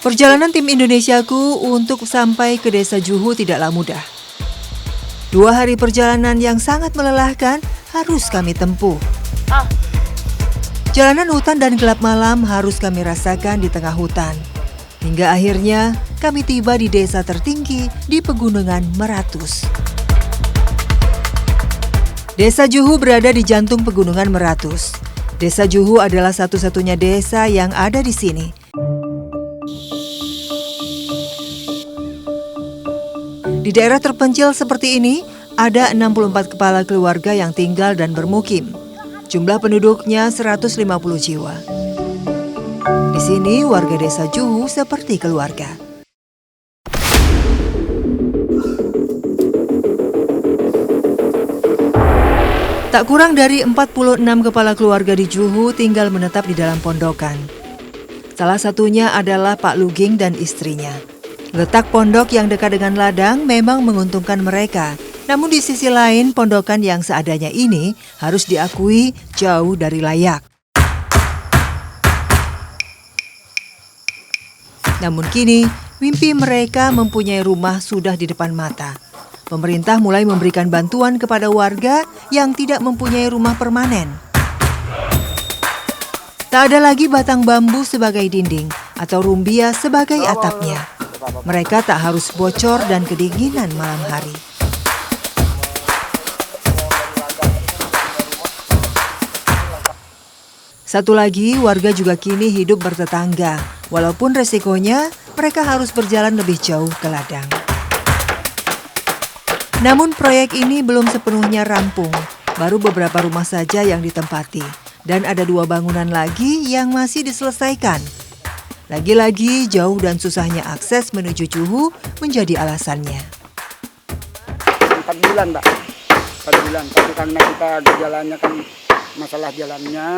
Perjalanan tim Indonesiaku untuk sampai ke desa Juhu tidaklah mudah. 2 hari perjalanan yang sangat melelahkan harus kami tempuh. Jalanan hutan dan gelap malam harus kami rasakan di tengah hutan. Hingga akhirnya kami tiba di desa tertinggi di Pegunungan Meratus. Desa Juhu berada di jantung Pegunungan Meratus. Desa Juhu adalah satu-satunya desa yang ada di sini. Di daerah terpencil seperti ini, ada 64 kepala keluarga yang tinggal dan bermukim. Jumlah penduduknya 150 jiwa. Di sini warga desa Juhu seperti keluarga. Tak kurang dari 46 kepala keluarga di Juhu tinggal menetap di dalam pondokan. Salah satunya adalah Pak Luging dan istrinya. Letak pondok yang dekat dengan ladang memang menguntungkan mereka. Namun di sisi lain, pondokan yang seadanya ini harus diakui jauh dari layak. Namun kini, mimpi mereka mempunyai rumah sudah di depan mata. Pemerintah mulai memberikan bantuan kepada warga yang tidak mempunyai rumah permanen. Tak ada lagi batang bambu sebagai dinding atau rumbia sebagai atapnya. Mereka tak harus bocor dan kedinginan malam hari. Satu lagi, warga juga kini hidup bertetangga. Walaupun resikonya, mereka harus berjalan lebih jauh ke ladang. Namun proyek ini belum sepenuhnya rampung. Baru beberapa rumah saja yang ditempati. Dan ada 2 bangunan lagi yang masih diselesaikan. Lagi-lagi jauh dan susahnya akses menuju Juhu menjadi alasannya. 4 bulan, Mbak. 4 bulan. Tapi karena kita di jalannya kan masalah jalannya,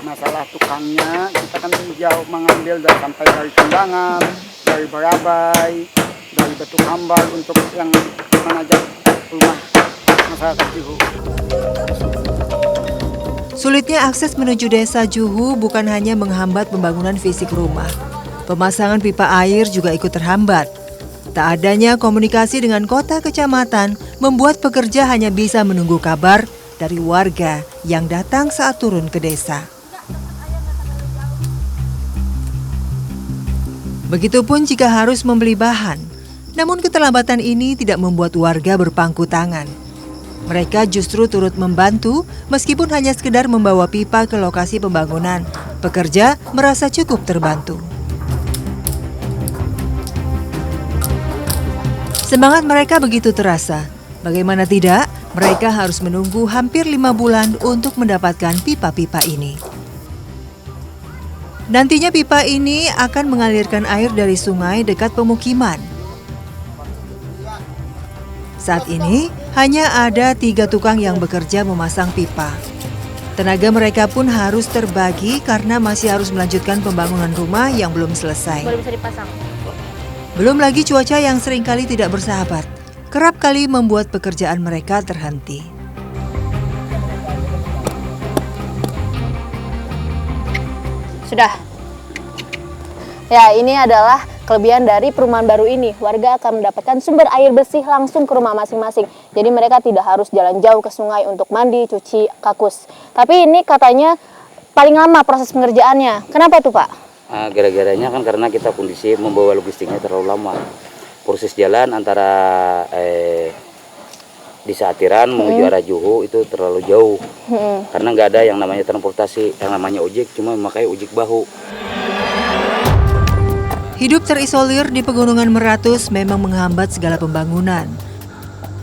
masalah tukangnya, kita kan jauh mengambil sampai dari Kembangan, dari Barabai, dari Batu Kambal untuk yang menajak rumah masyarakat Juhu. Sulitnya akses menuju desa Juhu bukan hanya menghambat pembangunan fisik rumah. Pemasangan pipa air juga ikut terhambat. Tak adanya komunikasi dengan kota kecamatan membuat pekerja hanya bisa menunggu kabar dari warga yang datang saat turun ke desa. Begitupun jika harus membeli bahan. Namun keterlambatan ini tidak membuat warga berpangku tangan. Mereka justru turut membantu meskipun hanya sekedar membawa pipa ke lokasi pembangunan. Pekerja merasa cukup terbantu. Semangat mereka begitu terasa. Bagaimana tidak, mereka harus menunggu hampir 5 bulan untuk mendapatkan pipa-pipa ini. Nantinya pipa ini akan mengalirkan air dari sungai dekat pemukiman. Saat ini, hanya ada 3 tukang yang bekerja memasang pipa. Tenaga mereka pun harus terbagi karena masih harus melanjutkan pembangunan rumah yang belum selesai. Baru bisa dipasang. Belum lagi cuaca yang seringkali tidak bersahabat. Kerap kali membuat pekerjaan mereka terhenti. Sudah. Ya, ini adalah kelebihan dari perumahan baru ini. Warga akan mendapatkan sumber air bersih langsung ke rumah masing-masing. Jadi mereka tidak harus jalan jauh ke sungai untuk mandi, cuci, kakus. Tapi ini katanya paling lama proses pengerjaannya. Kenapa tuh, Pak? Gara-garanya kan karena kita kondisi membawa logistiknya terlalu lama. Proses jalan antara Desa Atiran menuju arah Juhu itu terlalu jauh. Karena nggak ada yang namanya transportasi, yang namanya ojek, cuma memakai ojek bahu. Hidup terisolir di Pegunungan Meratus memang menghambat segala pembangunan.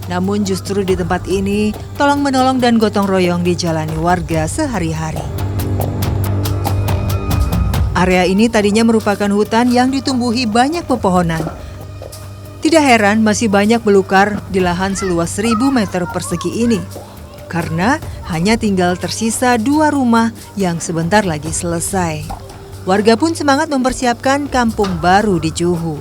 Namun justru di tempat ini, tolong-menolong dan gotong royong dijalani warga sehari-hari. Area ini tadinya merupakan hutan yang ditumbuhi banyak pepohonan. Tidak heran masih banyak belukar di lahan seluas 1000 meter persegi ini. Karena hanya tinggal tersisa 2 rumah yang sebentar lagi selesai. Warga pun semangat mempersiapkan kampung baru di Juhu.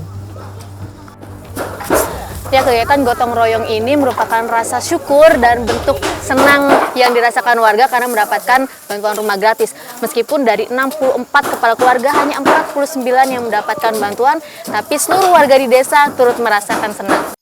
Ya, kegiatan gotong royong ini merupakan rasa syukur dan bentuk senang yang dirasakan warga karena mendapatkan bantuan rumah gratis. Meskipun dari 64 kepala keluarga hanya 49 yang mendapatkan bantuan, tapi seluruh warga di desa turut merasakan senang.